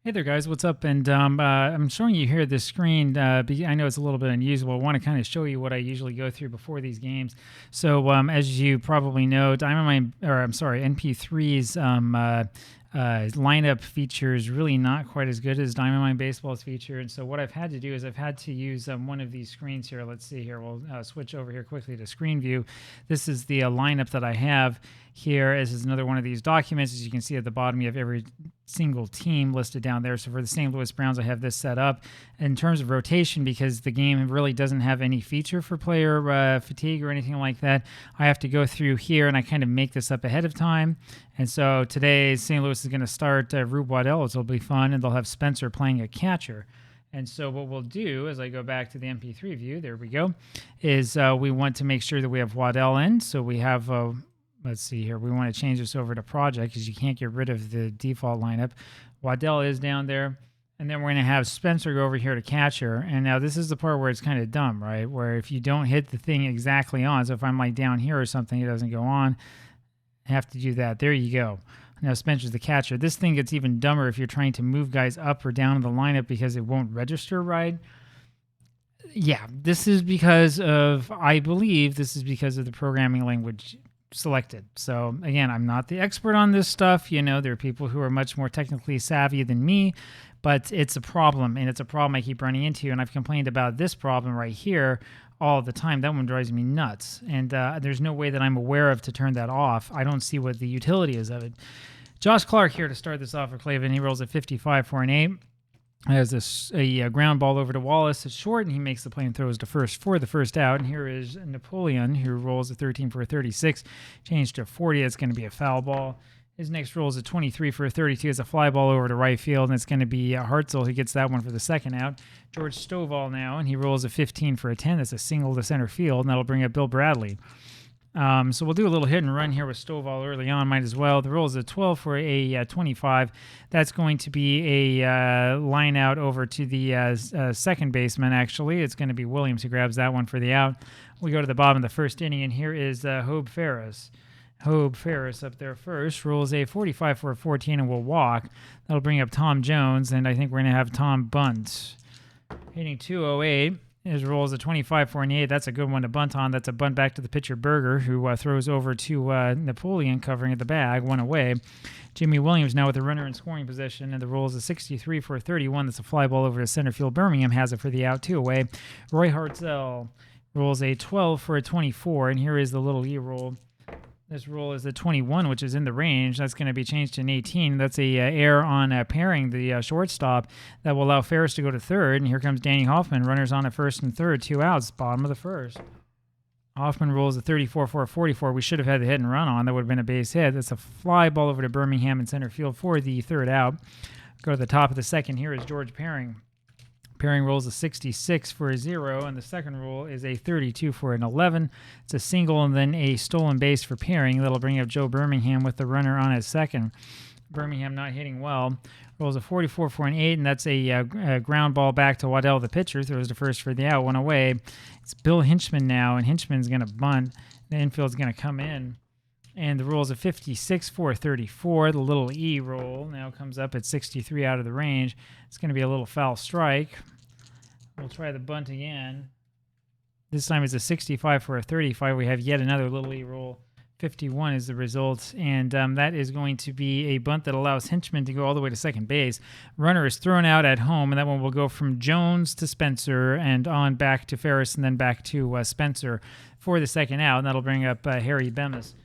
Hey there, guys. What's up? And I'm showing you here this screen. I know it's a little bit unusual. I want to kind of show you what I usually go through before these games. So, as you probably know, NP3's lineup feature is really not quite as good as Diamond Mine Baseball's feature. And so, what I've had to do is I've had to use one of these screens here. Let's see here. We'll switch over here quickly to screen view. This is the lineup that I have here. This is another one of these documents. As you can see at the bottom, you have every single team listed down there. So for the St. Louis Browns, I have this set up in terms of rotation because the game really doesn't have any feature for player fatigue or anything like that. I have to go through here and I kind of make this up ahead of time. And so today St. Louis is going to start Rube Waddell, which will be fun, and they'll have Spencer playing a catcher. And so what we'll do as I go back to the MP3 view, there we go, is we want to make sure that we have Waddell in. So we have let's see here. We want to change this over to project because you can't get rid of the default lineup. Waddell is down there. And then we're going to have Spencer go over here to catcher. And now this is the part where it's kind of dumb, right? Where if you don't hit the thing exactly on, so if I'm like down here or something, it doesn't go on. I have to do that. There you go. Now Spencer's the catcher. This thing gets even dumber if you're trying to move guys up or down in the lineup because it won't register right. Yeah, this is because of, I believe this is because of the programming language selected. So again, I'm not the expert on this stuff. You know, there are people who are much more technically savvy than me, but it's a problem, and it's a problem I keep running into. And I've complained about this problem right here all the time. That one drives me nuts. And there's no way that I'm aware of to turn that off. I don't see what the utility is of it. Josh Clark here to start this off for Cleveland. He rolls a 55 for an 8. Has a ground ball over to Wallace. It's short, and he makes the play and throws to first for the first out. And here is Napoleon, who rolls a 13 for a 36. Changed to 40. That's going to be a foul ball. His next roll is a 23 for a 32. It's a fly ball over to right field, and it's going to be Hartzell who gets that one for the second out. George Stovall now, and he rolls a 15 for a 10. That's a single to center field, and that'll bring up Bill Bradley. So we'll do a little hit and run here with Stovall early on, might as well. The roll is a 12 for a 25. That's going to be a line out over to the second baseman, actually. It's going to be Williams who grabs that one for the out. We go to the bottom of the first inning, and here is Hobe Ferris. Hobe Ferris up there first, rolls a 45 for a 14 and will walk. That'll bring up Tom Jones, and I think we're going to have Tom bunt. Hitting 208. His roll is a 25 for an 8. That's a good one to bunt on. That's a bunt back to the pitcher Berger, who throws over to Napoleon covering at the bag, one away. Jimmy Williams now with a runner in scoring position, and the roll is a 63 for a 31. That's a fly ball over to center field. Birmingham has it for the out, 2 away. Roy Hartzell rolls a 12 for a 24, and here is the little E roll. This roll is a 21, which is in the range. That's going to be changed to an 18. That's a error on pairing the shortstop that will allow Ferris to go to third. And here comes Danny Hoffman. Runners on at first and third. 2 outs. Bottom of the first. Hoffman rolls a 34 for a 44. We should have had the hit and run on. That would have been a base hit. That's a fly ball over to Birmingham in center field for the third out. Go to the top of the second. Here is George Perring. Perring rolls a 66 for a 0, and the second roll is a 32 for an 11. It's a single and then a stolen base for Perring. That'll bring up Joe Birmingham with the runner on his second. Birmingham not hitting well. Rolls a 44 for an 8, and that's a ground ball back to Waddell, the pitcher. Throws to first for the out, one away. It's Bill Hinchman now, and Hinchman's going to bunt. The infield's going to come in. And the roll is a 56 for a 34. The little E roll now comes up at 63 out of the range. It's going to be a little foul strike. We'll try the bunt again. This time it's a 65 for a 35. We have yet another little E roll. 51 is the result, and that is going to be a bunt that allows Hinchman to go all the way to second base. Runner is thrown out at home, and that one will go from Jones to Spencer and on back to Ferris and then back to Spencer for the second out, and that'll bring up Harry Bemis.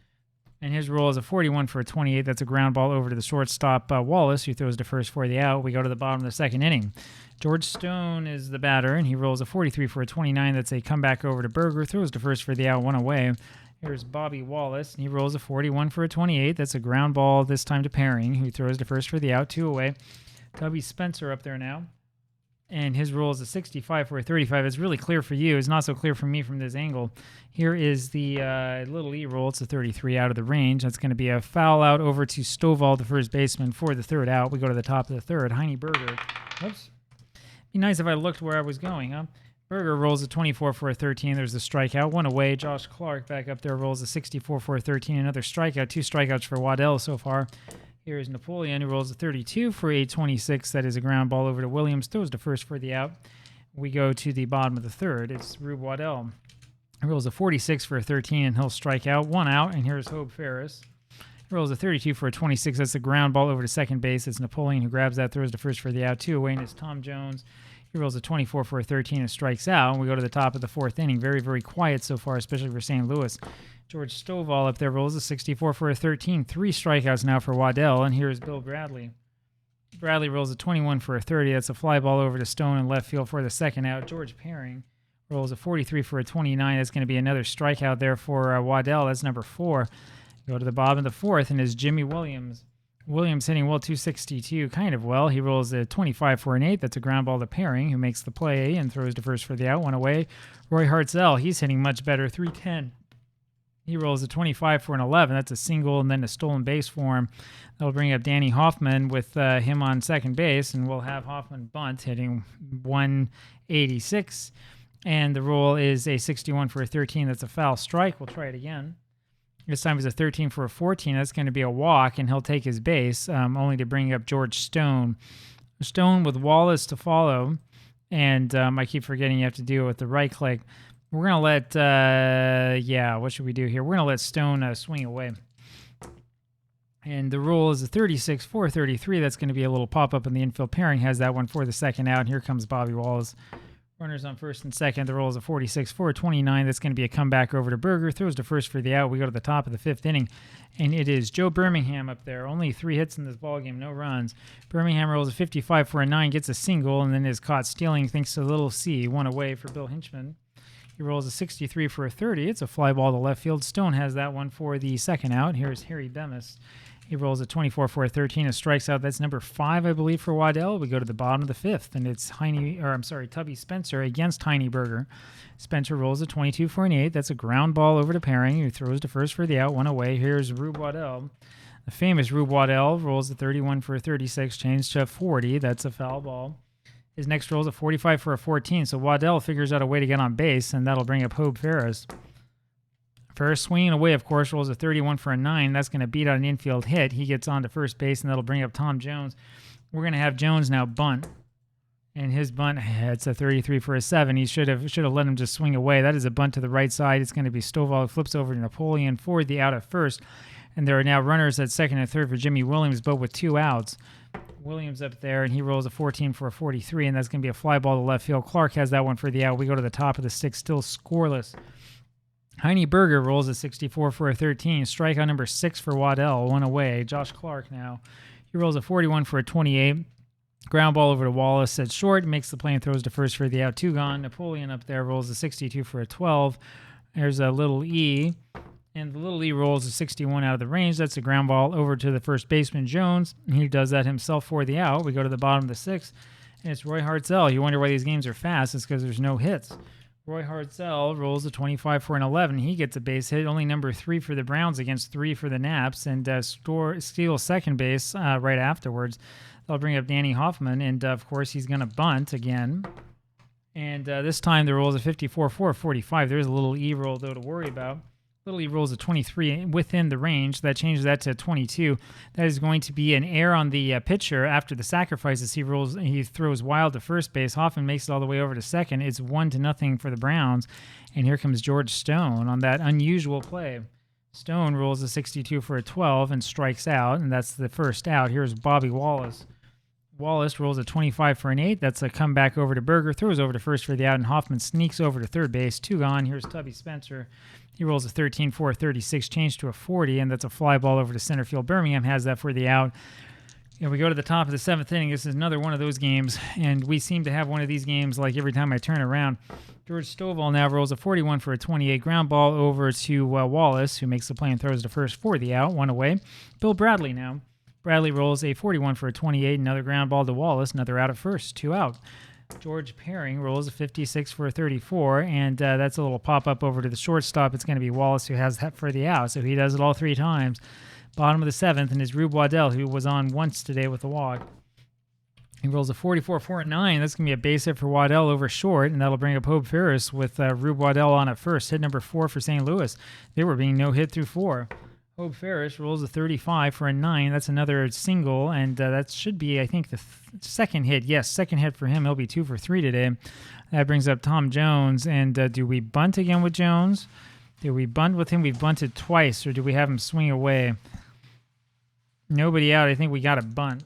And his roll is a 41 for a 28. That's a ground ball over to the shortstop, Wallace, who throws to first for the out. We go to the bottom of the second inning. George Stone is the batter, and he rolls a 43 for a 29. That's a comeback over to Berger. Throws to first for the out, one away. Here's Bobby Wallace, and he rolls a 41 for a 28. That's a ground ball this time to Perring, who throws to first for the out, 2 away. Tubby Spencer up there now. And his roll is a 65 for a 35. It's really clear for you. It's not so clear for me from this angle. Here is the little E roll. It's a 33 out of the range. That's going to be a foul out over to Stovall, the first baseman, for the third out. We go to the top of the third. Heine Berger. Oops. Be nice if I looked where I was going, huh? Berger rolls a 24 for a 13. There's a strikeout. One away. Josh Clark back up there rolls a 64 for a 13. Another strikeout. 2 strikeouts for Waddell so far. Here is Napoleon, who rolls a 32 for a 26. That is a ground ball over to Williams, throws to first for the out. We go to the bottom of the third. It's Rube Waddell. He rolls a 46 for a 13, and he'll strike out. 1 out, and here's Hope Ferris. He rolls a 32 for a 26. That's a ground ball over to second base. It's Napoleon who grabs that, throws to first for the out. 2 away, and it's Tom Jones. He rolls a 24 for a 13 and strikes out. And we go to the top of the fourth inning. Very, very quiet so far, especially for St. Louis. George Stovall up there rolls a 64 for a 13. 3 strikeouts now for Waddell, and here's Bill Bradley. Bradley rolls a 21 for a 30. That's a fly ball over to Stone in left field for the second out. George Perring rolls a 43 for a 29. That's going to be another strikeout there for Waddell. That's number 4. Go to the bottom of the fourth, and is Jimmy Williams. Williams hitting well, 262, kind of well. He rolls a 25 for an 8. That's a ground ball to Perring, who makes the play and throws to first for the out. 1 away. Roy Hartzell, he's hitting much better, 310. He rolls a 25 for an 11. That's a single and then a stolen base for him. That'll bring up Danny Hoffman with him on second base, and we'll have Hoffman bunt hitting 186. And the roll is a 61 for a 13. That's a foul strike. We'll try it again. This time it's a 13 for a 14. That's going to be a walk, and he'll take his base, only to bring up George Stone. Stone with Wallace to follow, and I keep forgetting you have to do it with the right click. We're going to let, what should we do here? We're going to let Stone swing away. And the rule is a 36 for 33. That's going to be a little pop-up in the infield. Perring has that one for the second out, and here comes Bobby Wallace. Runners on first and second. The roll is a 46 for a 29. That's going to be a comeback over to Berger. Throws to first for the out. We go to the top of the fifth inning, and it is Joe Birmingham up there. Only 3 hits in this ballgame, no runs. Birmingham rolls a 55 for a 9, gets a single, and then is caught stealing thanks to Little C. 1 away for Bill Hinchman. He rolls a 63 for a 30. It's a fly ball to left field. Stone has that one for the second out. Here's Harry Bemis. He rolls a 24 for a 13 and strikes out. That's number 5, I believe, for Waddell. We go to the bottom of the fifth, and it's Tubby Spencer against Heine Berger. Spencer rolls a 22 for an 8. That's a ground ball over to Perring, who throws to first for the out. 1 away. Here's Rube Waddell. The famous Rube Waddell rolls a 31 for a 36, changed to 40. That's a foul ball. His next roll is a 45 for a 14, so Waddell figures out a way to get on base, and that'll bring up Hope Ferris. Ferris swinging away, of course, rolls a 31 for a 9. That's going to beat out an infield hit. He gets on to first base, and that'll bring up Tom Jones. We're going to have Jones now bunt. And his bunt, it's a 33 for a 7. He should have let him just swing away. That is a bunt to the right side. It's going to be Stovall, who flips over to Napoleon for the out at first. And there are now runners at second and third for Jimmy Williams, but with 2 outs. Williams up there, and he rolls a 14 for a 43, and that's going to be a fly ball to left field. Clark has that one for the out. We go to the top of the 6th, still scoreless. Heine Berger rolls a 64 for a 13. Strikeout number 6 for Waddell, 1 away. Josh Clark now. He rolls a 41 for a 28. Ground ball over to Wallace at short. Makes the play and throws to first for the out. 2 gone. Napoleon up there rolls a 62 for a 12. There's a little E. And the little E rolls a 61 out of the range. That's a ground ball over to the first baseman, Jones. He does that himself for the out. We go to the bottom of the 6th, and it's Roy Hartzell. You wonder why these games are fast. It's because there's no hits. Roy Hartzell rolls a 25 for an 11. He gets a base hit, only number 3 for the Browns against 3 for the Naps, and steals second base right afterwards. They'll bring up Danny Hoffman, and of course he's going to bunt again. And this time the roll is a 54 for a 45. There's a little E roll, though, to worry about. Little E rolls a 23 within the range. That changes that to 22. That is going to be an error on the pitcher after the sacrifices. He throws wild to first base. Hoffman makes it all the way over to second. It's 1-0 for the Browns. And here comes George Stone on that unusual play. Stone rolls a 62 for a 12 and strikes out, and that's the first out. Here's Bobby Wallace. Wallace rolls a 25 for an 8. That's a comeback over to Berger. Throws over to first for the out, and Hoffman sneaks over to third base. 2 gone. Here's Tubby Spencer. He rolls a 13 for a 36, changed to a 40, and that's a fly ball over to center field. Birmingham has that for the out. And we go to the top of the 7th inning. This is another one of those games, and we seem to have one of these games like every time I turn around. George Stovall now rolls a 41 for a 28, ground ball over to Wallace, who makes the play and throws to first for the out, 1 away. Bill Bradley now. Bradley rolls a 41 for a 28, another ground ball to Wallace, another out at first, 2 out. George Perring rolls a 56 for a 34, and that's a little pop-up over to the shortstop. It's going to be Wallace who has that for the out, so he does it all 3 times. Bottom of the 7th, and is Rube Waddell, who was on once today with the walk. He rolls a 44 for a 9. That's going to be a base hit for Waddell over short, and that'll bring up Hope Ferris with Rube Waddell on at first. Hit number 4 for St. Louis. They were being no hit through 4. Hope Farish rolls a 35 for a 9. That's another single, and that should be, I think, the second hit. Yes, second hit for him. He'll be 2 for 3 today. That brings up Tom Jones. And do we bunt again with Jones? Do we bunt with him? We've bunted twice, or do we have him swing away? Nobody out. I think we got a bunt.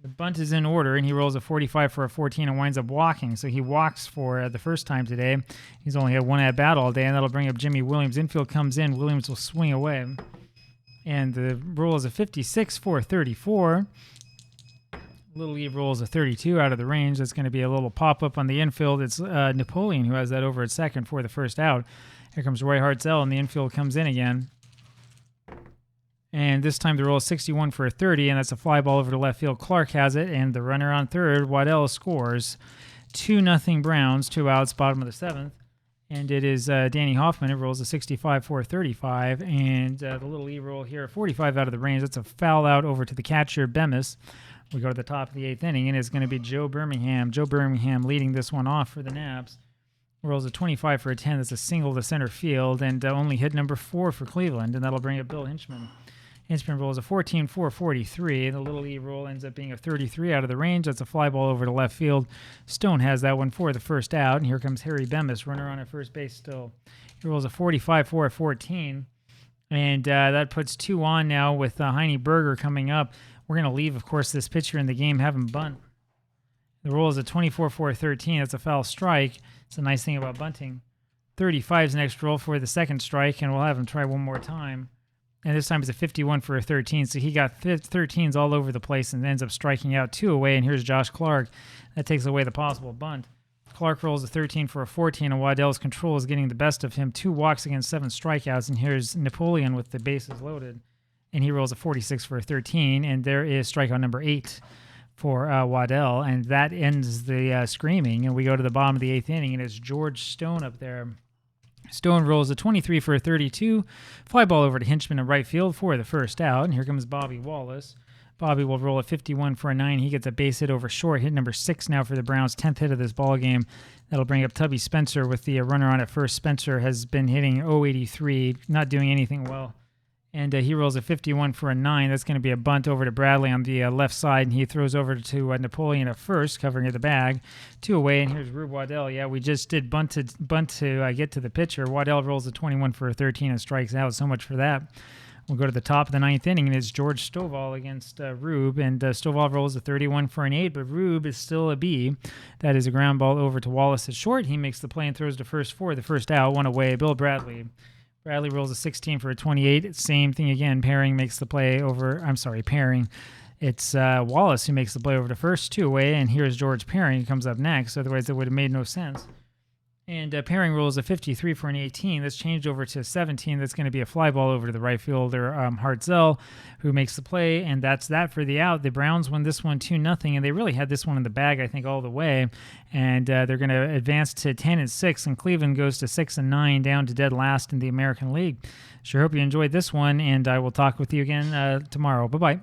The bunt is in order, and he rolls a 45 for a 14 and winds up walking. So he walks for the first time today. He's only had one at-bat all day, and that'll bring up Jimmy Williams. Infield comes in. Williams will swing away. And the roll is a 56 for a 34. Little League rolls a 32 out of the range. That's going to be a little pop-up on the infield. It's Napoleon who has that over at second for the first out. Here comes Roy Hartzell, and the infield comes in again. And this time the roll is 61 for a 30, and that's a fly ball over to left field. Clark has it, and the runner on third, Waddell, scores. 2-0 Browns, 2 outs, bottom of the 7th. And it is Danny Hoffman. It rolls a 65 for a 35, and the little E roll here, 45 out of the range. That's a foul out over to the catcher, Bemis. We go to the top of the 8th inning, and it's going to be Joe Birmingham. Joe Birmingham leading this one off for the Nabs. Rolls a 25 for a 10. That's a single to center field, and only hit number 4 for Cleveland, and that'll bring up Bill Hinchman. Hinchman rolls a 14 for 43. The little E roll ends up being a 33 out of the range. That's a fly ball over to left field. Stone has that one for the first out, and here comes Harry Bemis, runner on at first base still. He rolls a 45 for a 14, and that puts 2 on now with Heine Berger coming up. We're going to leave, of course, this pitcher in the game, have him bunt. The roll is a 24 for a 13. That's a foul strike. It's a nice thing about bunting. 35's next roll for the second strike, and we'll have him try one more time. And this time it's a 51 for a 13, so he got 13s all over the place and ends up striking out 2 away, and here's Josh Clark. That takes away the possible bunt. Clark rolls a 13 for a 14, and Waddell's control is getting the best of him. 2 walks against 7 strikeouts, and here's Napoleon with the bases loaded. And he rolls a 46 for a 13, and there is strikeout number 8 for Waddell, and that ends the screaming. And we go to the bottom of the 8th inning, and it's George Stone up there. Stone rolls a 23 for a 32. Fly ball over to Hinchman in right field for the first out. And here comes Bobby Wallace. Bobby will roll a 51 for a 9. He gets a base hit over short. Hit number 6 now for the Browns. 10th hit of this ball game. That'll bring up Tubby Spencer with the runner on at first. Spencer has been hitting .083, not doing anything well. And he rolls a 51 for a 9. That's going to be a bunt over to Bradley on the left side, and he throws over to Napoleon at first, covering at the bag. 2 away, and here's Rube Waddell. Yeah, we just did bunt to get to the pitcher. Waddell rolls a 21 for a 13 and strikes out. So much for that. We'll go to the top of the 9th inning, and it's George Stovall against Rube, and Stovall rolls a 31 for an 8, but Rube is still a B. That is a ground ball over to Wallace at short. He makes the play and throws to first for the first out. 1 away, Bill Bradley. Bradley rolls a 16 for a 28. Same thing again. Pairing makes the play over. Pairing. It's Wallace who makes the play over to first. 2 away, and here's George Pairing who comes up next. Otherwise, it would have made no sense. And Pairing rolls a 53 for an 18. That's changed over to 17. That's going to be a fly ball over to the right fielder, Hartzell, who makes the play. And that's that for the out. The Browns won this one 2-0, and they really had this one in the bag, I think, all the way. And they're going to advance to 10-6, and Cleveland goes to 6-9, down to dead last in the American League. Sure hope you enjoyed this one, and I will talk with you again tomorrow. Bye-bye.